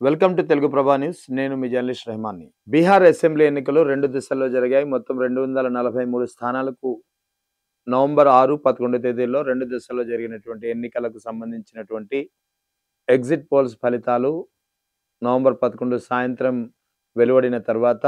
Welcome to Telugu ప్రభా news. నేను మీ journalist రెహమాన్ని. Bihar assembly ఎన్నికలు 2 దశల్లో జరిగాయి. మొత్తం 243 స్థానాలకు నవంబర్ 6, 11 తేదీల్లో 2 దశల్లో జరిగినటువంటి ఎన్నికలకు సంబంధించినటువంటి ఎగ్జిట్ పోల్స్ ఫలితాలు నవంబర్ 11 సాయంత్రం వెలువడిన తర్వాత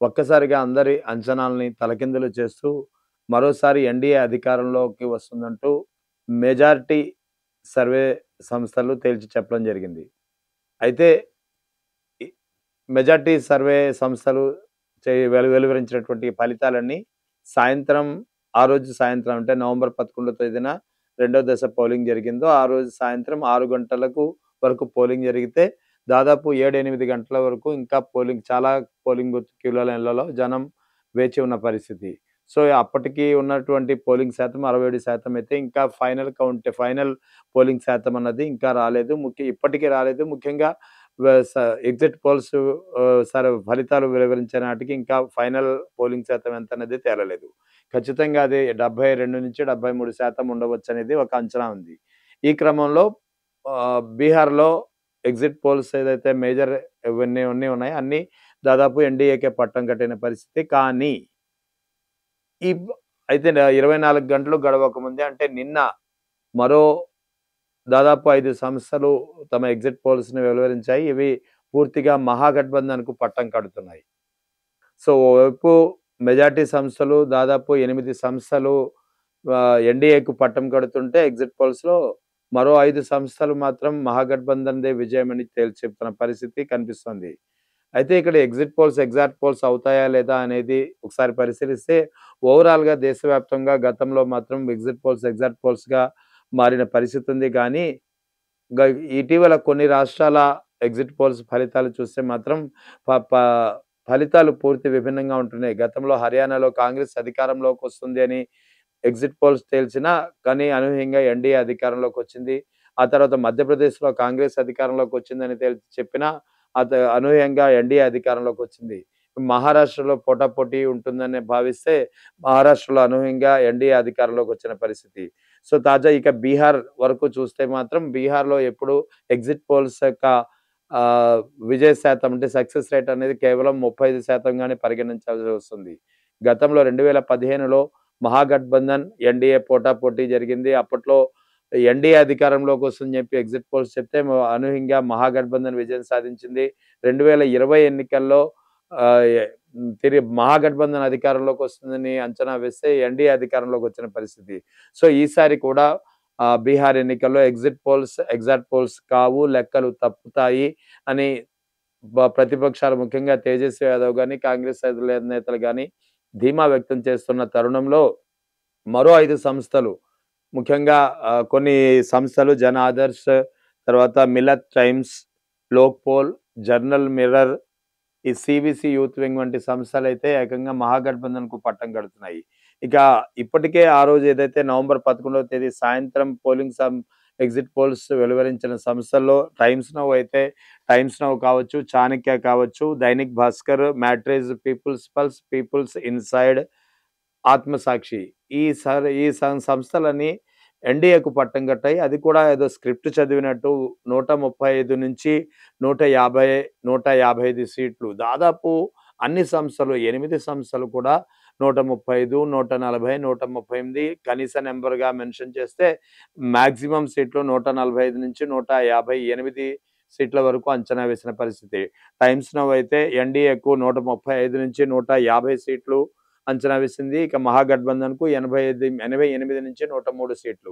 ఒక్కసారిగా అందరి అంచనాల్ని తలకిందులు చేస్తూ మరోసారి ఎన్డీఏ అధికారంలోకి వస్తుందంటూ మెజారిటీ సర్వే సంస్థలు తేల్చి చెప్పడం జరిగింది. అయితే ఈ మెజారిటీ సర్వే సంస్థలు వెలువరించినటువంటి ఫలితాలన్నీ సాయంత్రం ఆ రోజు సాయంత్రం అంటే నవంబర్ 11 తేదీన రెండో దశ పోలింగ్ జరిగిందో ఆ రోజు సాయంత్రం 6 గంటలకు వరకు పోలింగ్ జరిగితే దాదాపు 7, 8 గంటల వరకు ఇంకా చాలా పోలింగ్ బూత్ క్యూల లైన్లలో జనం వేచి ఉన్న పరిస్థితి. సో, అప్పటికి ఉన్నటువంటి పోలింగ్ శాతం 67% అయితే ఇంకా ఫైనల్ పోలింగ్ శాతం అన్నది ఇంకా రాలేదు. ఇప్పటికీ రాలేదు. ముఖ్యంగా వ స ఎగ్జిట్ పోల్స్ ఫలితాలు వెలువరించే నాటికి ఇంకా ఫైనల్ పోలింగ్ శాతం ఎంతనేది తేలలేదు. ఖచ్చితంగా అది 72-73% ఉండవచ్చనేది ఒక అంచనా ఉంది. ఈ క్రమంలో బీహార్‌లో ఎగ్జిట్ పోల్స్ ఏదైతే మేజర్ ఇవన్నీ ఉన్నాయో అన్నీ దాదాపు ఎన్‌డీఏకే పట్టం కట్టిన పరిస్థితి. కానీ అయితే 24 గంటలు గడవక ముందే అంటే నిన్న మరో దాదాపు 5 సంస్థలు తమ ఎగ్జిట్ పోల్స్‌ని వెలువరించాయి. ఇవి పూర్తిగా మహాగఠబంధన్‌కు పట్టం కడుతున్నాయి. సో, ఓవైపు మెజారిటీ సంస్థలు దాదాపు 8 సంస్థలు ఎన్‌డీఏకు పట్టం కడుతుంటే ఎగ్జిట్ పోల్స్‌లో మరో 5 సంస్థలు మాత్రం మహాగఠబంధన్‌దే విజయమని తేల్చి చెప్తున్న పరిస్థితి కనిపిస్తుంది. అయితే ఇక్కడ ఎగ్జాక్ట్ పోల్స్ అవుతాయా లేదా అనేది ఒకసారి పరిశీలిస్తే ఓవరాల్‌గా దేశవ్యాప్తంగా గతంలో మాత్రం ఎగ్జాక్ట్ పోల్స్‌గా మారిన పరిస్థితి ఉంది. కానీ గ ఇటీవల కొన్ని రాష్ట్రాల ఎగ్జిట్ పోల్స్ ఫలితాలు చూస్తే మాత్రం ప ప ఫలితాలు పూర్తి విభిన్నంగా ఉంటున్నాయి. గతంలో హర్యానాలో కాంగ్రెస్ అధికారంలోకి వస్తుంది అని ఎగ్జిట్ పోల్స్ తేల్చినా కానీ అనూహ్యంగా ఎన్‌డీఏ అధికారంలోకి వచ్చింది. ఆ తర్వాత మధ్యప్రదేశ్‌లో కాంగ్రెస్ అధికారంలోకి వచ్చిందని చెప్పినా అనూహ్యంగా ఎన్‌డీఏ అధికారంలోకి వచ్చింది. మహారాష్ట్రలో పోటాపోటీ ఉంటుందని భావిస్తే మహారాష్ట్రలో అనూహ్యంగా ఎన్‌డీఏ అధికారంలోకి వచ్చిన పరిస్థితి. సో, తాజా ఇక బీహార్ వరకు చూస్తే మాత్రం బీహార్‌లో ఎప్పుడు ఎగ్జిట్ పోల్స్ యొక్క విజయ శాతం అంటే సక్సెస్ రేట్ అనేది కేవలం 35% గానే పరిగణించాల్సి వస్తుంది. గతంలో 2015లో మహాగఠబంధన్, ఎన్‌డీఏ పోటాపోటీ జరిగింది. అప్పట్లో ఎన్‌డీఏ అధికారంలోకి వస్తుందని చెప్పి ఎగ్జిట్ పోల్స్ చెప్తే అనూహ్యంగా మహాగఠబంధన్ విజయం సాధించింది. 2020 ఎన్నికల్లో మహాగఠబంధన్ అధికారంలోకి వస్తుందని అంచనా వేస్తే ఎన్‌డీఏ అధికారంలోకి వచ్చిన పరిస్థితి. సో, ఈసారి కూడా బీహార్ ఎన్నికల్లో ఎగ్జాక్ట్ పోల్స్ కావు, లెక్కలు తప్పుతాయి అని ప్రతిపక్షాలు ముఖ్యంగా తేజస్వి యాదవ్ గాని, కాంగ్రెస్ నేతలు గాని ధీమా వ్యక్తం చేస్తున్న తరుణంలో మరో 5 సంస్థలు ముఖ్యంగా కొన్ని సంస్థలు జన్ ఆదర్శ్, తర్వాత Millat times, Lok Poll, journal mirror, ఈ సీవీసీ యూత్ వింగ్ వంటి సంస్థలైతే ఏకంగా మహాగఠబంధన్‌కు పట్టం కడుతున్నాయి. ఇక ఇప్పటికే ఆ రోజు ఏదైతే నవంబర్ 11వ తేదీ సాయంత్రం ఎగ్జిట్ పోల్స్ వెలువరించిన సంస్థల్లో టైమ్స్ నౌ కావచ్చు, చాణక్య కావచ్చు, Dainik Bhaskar, Matrize, People's Pulse, People's Insight, Aatmasakshi ఈ సంస్థలన్నీ ఎన్‌డీఏకు పట్టం కట్టాయి. అది కూడా ఏదో స్క్రిప్ట్ చదివినట్టు 135 నుంచి 155 సీట్లు దాదాపు అన్ని సంస్థలు 8 సంస్థలు కూడా 135, 140, 138 కనీస నంబర్‌గా మెన్షన్ చేస్తే మాక్సిమం సీట్లు 145 నుంచి 158 సీట్ల వరకు అంచనా వేసిన పరిస్థితి. టైమ్స్ నౌ అయితే ఎన్‌డీఏకు 135 నుంచి 150 సీట్లు అంచనా వేసింది. ఇక మహాగఠబంధన్‌కు 88 నుంచి 103 సీట్లు.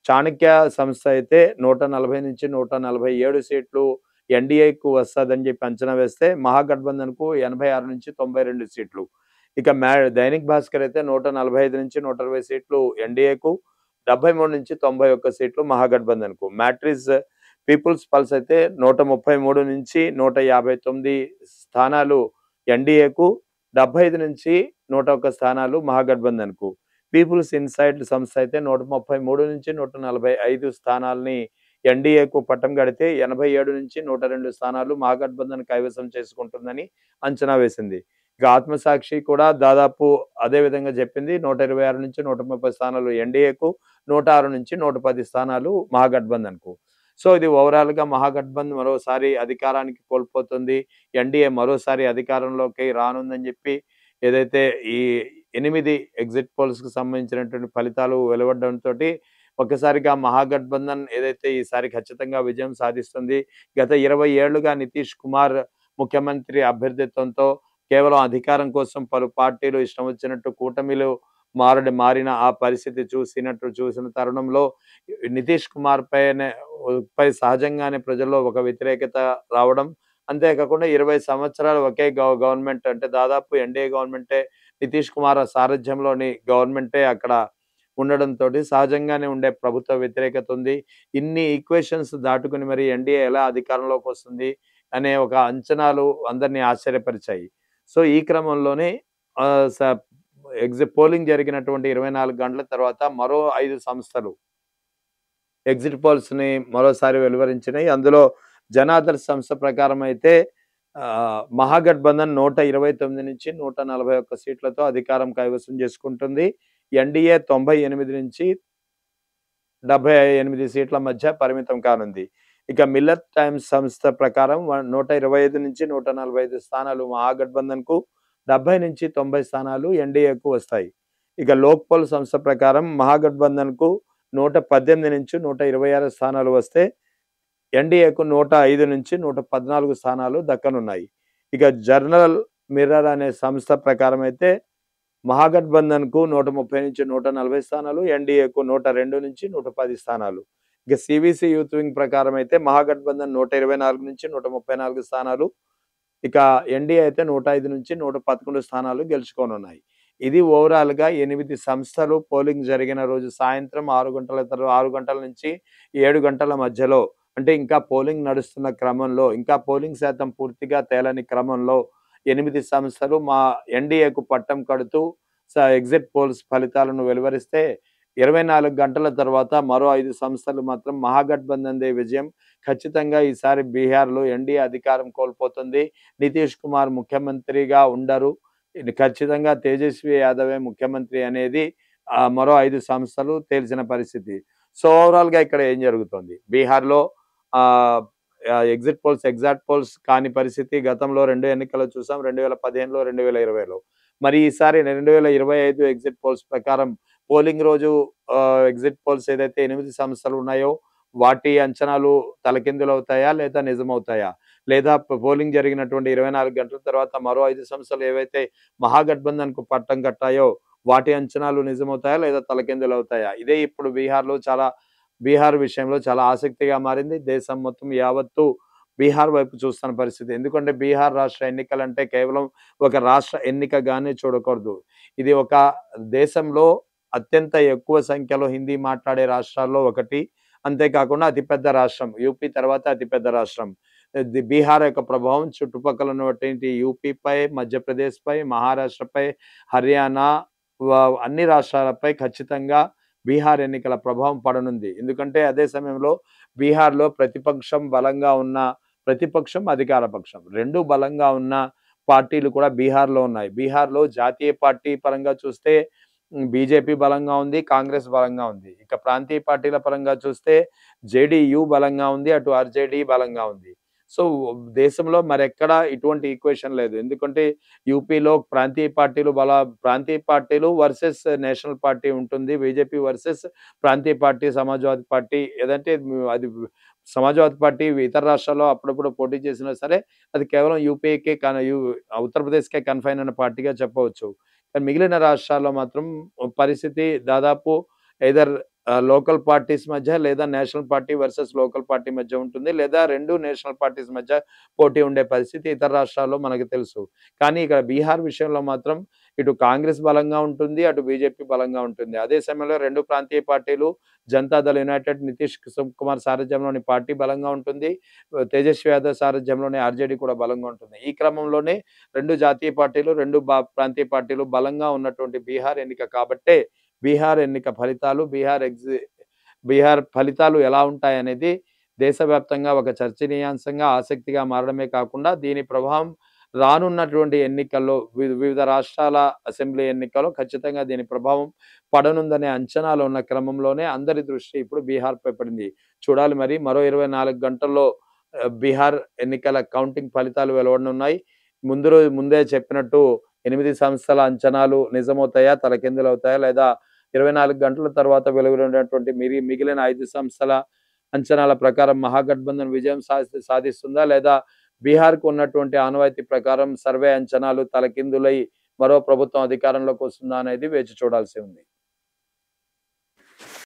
చాణక్య సంస్థ అయితే 140 నుంచి 147 సీట్లు ఎన్‌డీఏకు వస్తదని చెప్పి అంచనా వేస్తే మహాగఠబంధన్‌కు 86 నుంచి 92 సీట్లు. ఇక దైనిక్ భాస్కర్ అయితే 145 నుంచి 120 సీట్లు ఎన్‌డీఏకు, 73 నుంచి 91 సీట్లు మహాగఠబంధన్‌కు. మ్యాట్రిజ్, పీపుల్స్ పల్స్ అయితే 133 నుంచి 159 స్థానాలు ఎన్‌డీఏకు, 75 నుంచి 101 స్థానాలు మహాగఠబంధన్‌కు. పీపుల్స్ ఇన్సైడ్ సంస్థ అయితే 133 నుంచి 145 స్థానాల్ని ఎన్‌డీఏకు పట్టం కడితే 87 నుంచి 102 స్థానాలు మహాగఠబంధన్ కైవసం చేసుకుంటుందని అంచనా వేసింది. ఇక ఆత్మసాక్షి కూడా దాదాపు అదే విధంగా చెప్పింది. 126 నుంచి 130 స్థానాలు ఎన్‌డీఏకు, 106 నుంచి 110 స్థానాలు మహాగఠబంధన్‌కు. సో ఇది ఓవరాల్‌గా మహాగఠబంధన్ మరోసారి అధికారానికి కోల్పోతుంది. ఎన్‌డీఏ మరోసారి అధికారంలోకి రానుందని జెప్పి ఏదైతే ఈ 8 ఎగ్జిట్ పోల్స్‌కి సంబంధించినటువంటి ఫలితాలు వెలువడడంతోటి ఒక్కసారిగా మహాగఠబంధన్ ఏదైతే ఈసారి ఖచ్చితంగా విజయం సాధిస్తుంది. గత 20 ఏళ్లుగా నితీష్ కుమార్ ముఖ్యమంత్రి అభ్యర్థిత్వంతో కేవలం అధికారం కోసం పలు పార్టీలు ఇష్టం వచ్చినట్టు కూటమిలు మారిన ఆ పరిస్థితి చూసిన తరుణంలో నితీష్ కుమార్ పై సహజంగానే ప్రజల్లో ఒక వ్యతిరేకత రావడం. అంతేకాకుండా 20 సంవత్సరాలు ఒకే గవర్నమెంట్ అంటే దాదాపు ఎన్‌డీఏ గవర్నమెంటే నితీష్ కుమార్ సారథ్యంలోని గవర్నమెంటే అక్కడ ఉండడంతోటి సహజంగానే ఉండే ప్రభుత్వ వ్యతిరేకత ఉంది. ఇన్ని ఈక్వేషన్స్ దాటుకొని మరి ఎన్‌డీఏ ఎలా అధికారంలోకొస్తుంది అనే ఒక అంచనాలు అందరిని ఆశ్చర్యపరిచాయి. సో, ఈ క్రమంలోనే ఆహ్, స పోలింగ్ జరిగినటువంటి 24 గంటల తర్వాత మరో 5 సంస్థలు ఎగ్జిట్ పోల్స్‌ని మరోసారి వెలువరించినాయి. అందులో జనాదర్శ్ సంస్థ ప్రకారం అయితే మహాగఠబంధన్ 129 నుంచి 141 సీట్లతో అధికారం కైవసం చేసుకుంటుంది. ఎన్‌డీఏ 98 నుంచి 78 సీట్ల మధ్య పరిమితం కానుంది. ఇక మిల్లర్ టైమ్స్ సంస్థ ప్రకారం 125 నుంచి 145 స్థానాలు మహాగఠబంధన్‌కు, 70 నుంచి 90 స్థానాలు ఎన్‌డీఏకు వస్తాయి. ఇక లోక్‌పాల్ సంస్థ ప్రకారం మహాగఠబంధన్‌కు 118 నుంచి 126 స్థానాలు వస్తే, ఎన్‌డీఏకు 105 నుంచి 114 స్థానాలు దక్కనున్నాయి. ఇక జర్నల్ మిర్రర్ అనే సంస్థ ప్రకారం అయితే మహాగఠబంధన్‌కు 130 నుంచి 140 స్థానాలు, ఎన్‌డీఏకు 102 నుంచి 110 స్థానాలు. ఇక సీవీసీ యూత్ వింగ్ ప్రకారం అయితే మహాగఠబంధన్ 124 నుంచి 134 స్థానాలు, ఇక ఎన్‌డీఏ అయితే 105 నుంచి 111 స్థానాలు గెలుచుకోనున్నాయి. ఇది ఓవరాల్‌గా 8 సంస్థలు పోలింగ్ జరిగిన రోజు సాయంత్రం 6 గంటల నుంచి 7 గంటల మధ్యలో, అంటే ఇంకా పోలింగ్ నడుస్తున్న క్రమంలో, ఇంకా పోలింగ్ శాతం పూర్తిగా తేలని క్రమంలో 8 సంస్థలు మా ఎన్‌డీఏకు పట్టం కడుతూ ఎగ్జిట్ పోల్స్ ఫలితాలను వెలువరిస్తే, 24 గంటల తర్వాత మరో 5 సంస్థలు మాత్రం మహాగఠబంధన్‌దే విజయం. ఖచ్చితంగా ఈసారి బీహార్‌లో ఎన్‌డీఏ అధికారం కోల్పోతుంది. నితీష్ కుమార్ ముఖ్యమంత్రిగా ఉండరు. ఇది ఖచ్చితంగా తేజస్వి యాదవే ముఖ్యమంత్రి అనేది మరో 5 సంస్థలు తేల్చిన పరిస్థితి. సో, ఓవరాల్‌గా ఇక్కడ ఏం జరుగుతోంది? బీహార్‌లో ఆహ్, ఎగ్జాక్ట్ పోల్స్ కాని పరిస్థితి గతంలో 2 ఎన్నికల్లో చూసాం. 2015లో, 2020లో. మరి ఈసారి 2025 ఎగ్జిట్ పోల్స్ ప్రకారం పోలింగ్ రోజు ఎగ్జిట్ పోల్స్ ఏదైతే 8 సంస్థలు ఉన్నాయో వాటి అంచనాలు తలకిందులవుతాయా? లేదా నిజమవుతాయా? లేదా పోలింగ్ జరిగినటువంటి 24 గంటల తర్వాత మరో 5 సంస్థలు ఏవైతే మహాగఠబంధన్‌కు పట్టం కట్టాయో వాటి అంచనాలు నిజమవుతాయా? లేదా తలకిందులవుతాయా? ఇదే ఇప్పుడు బీహార్ విషయంలో చాలా ఆసక్తిగా మారింది. దేశం మొత్తం యావత్తు బీహార్ వైపు చూస్తున్న పరిస్థితి. ఎందుకంటే బీహార్ రాష్ట్ర ఎన్నికలంటే కేవలం ఒక రాష్ట్ర ఎన్నికగానే చూడకూడదు. ఇది ఒక దేశంలో అత్యంత ఎక్కువ సంఖ్యలో హిందీ మాట్లాడే రాష్ట్రాల్లో ఒకటి. అంతేకాకుండా అతిపెద్ద రాష్ట్రం. యూపీ తర్వాత అతిపెద్ద రాష్ట్రం. బీహార్ యొక్క ప్రభావం చుట్టుపక్కల ఉన్నటువంటి యూపీపై, మధ్యప్రదేశ్‌పై, మహారాష్ట్రపై, హర్యానా వ అన్ని రాష్ట్రాలపై ఖచ్చితంగా బీహార్ ఎన్నికల ప్రభావం పడనుంది. ఎందుకంటే అదే సమయంలో బీహార్‌లో ప్రతిపక్షం, అధికార పక్షం 2 బలంగా ఉన్న పార్టీలు కూడా బీహార్‌లో ఉన్నాయి. బీహార్‌లో జాతీయ పార్టీ పరంగా చూస్తే బీజేపీ బలంగా ఉంది. కాంగ్రెస్ బలంగా ఉంది. ఇక ప్రాంతీయ పార్టీల పరంగా చూస్తే జేడీయూ బలంగా ఉంది. అటు ఆర్‌జేడీ బలంగా ఉంది. సో, దేశంలో మరెక్కడా ఇటువంటి ఈక్వేషన్ లేదు. ఎందుకంటే యూపీలో ప్రాంతీయ పార్టీలు వర్సెస్ నేషనల్ పార్టీ ఉంటుంది. బీజేపీ వర్సెస్ ప్రాంతీయ పార్టీ, సమాజ్‌వాదీ పార్టీ ఏదంటే అది సమాజ్‌వాదీ పార్టీ ఇతర రాష్ట్రాల్లో అప్పుడప్పుడు పోటీ చేసినా సరే, అది కేవలం యూపీకే ఉత్తరప్రదేశ్‌కే కన్‌ఫైన్ అయిన పార్టీగా చెప్పవచ్చు. కానీ మిగిలిన రాష్ట్రాల్లో మాత్రం పరిస్థితి దాదాపు ఎయిదర్ లోకల్ పార్టీస్ మధ్య లేదా national party versus local party మధ్య ఉంటుంది. లేదా 2 నేషనల్ పార్టీస్ మధ్య పోటీ ఉండే పరిస్థితి ఇతర రాష్ట్రాల్లో మనకు తెలుసు. కానీ ఇక్కడ బీహార్ విషయంలో మాత్రం ఇటు కాంగ్రెస్ బలంగా ఉంటుంది. అటు బీజేపీ బలంగా ఉంటుంది. అదే సమయంలో 2 ప్రాంతీయ పార్టీలు జనతాదళ్ యునైటెడ్ నితీష్ కుమార్ సారథ్యంలోని పార్టీ బలంగా ఉంటుంది. తేజస్వి యాదవ్ సారథ్యంలోని ఆర్‌జేడీ కూడా బలంగా ఉంటుంది. ఈ క్రమంలోనే 2 జాతీయ పార్టీలు, 2 ప్రాంతీయ పార్టీలు బలంగా ఉన్నటువంటి బీహార్ ఎన్నిక కాబట్టే బీహార్ ఎన్నిక ఫలితాలు, బీహార్ ఫలితాలు ఎలా ఉంటాయనేది దేశవ్యాప్తంగా ఒక చర్చనీయాంశంగా, ఆసక్తిగా మారడమే కాకుండా దీని ప్రభావం రానున్నటువంటి ఎన్నికల్లో వివిధ రాష్ట్రాల అసెంబ్లీ ఎన్నికల్లో ఖచ్చితంగా దీని ప్రభావం పడనుందనే అంచనాలు ఉన్న క్రమంలోనే అందరి దృష్టి ఇప్పుడు బీహార్‌పై పడింది. చూడాలి మరి మరో 24 గంటల్లో బీహార్ ఎన్నికల కౌంటింగ్ ఫలితాలు వెలువడనున్నాయి. ముందే చెప్పినట్టు 8 సంస్థల అంచనాలు నిజమవుతాయా? తలకిందులవుతాయా? లేదా 24 గంటల తర్వాత వెలువడినటువంటి మిగిలిన 5 సంస్థల అంచనాల ప్రకారం మహాగఠబంధన్ విజయం సాధిస్తుందా? లేదా బీహార్‌కు ఉన్నటువంటి ఆనవాయితీ ప్రకారం సర్వే అంచనాలు తలకిందులై మరో ప్రభుత్వం అధికారంలోకి వస్తుందా అనేది వేచి చూడాల్సి ఉంది.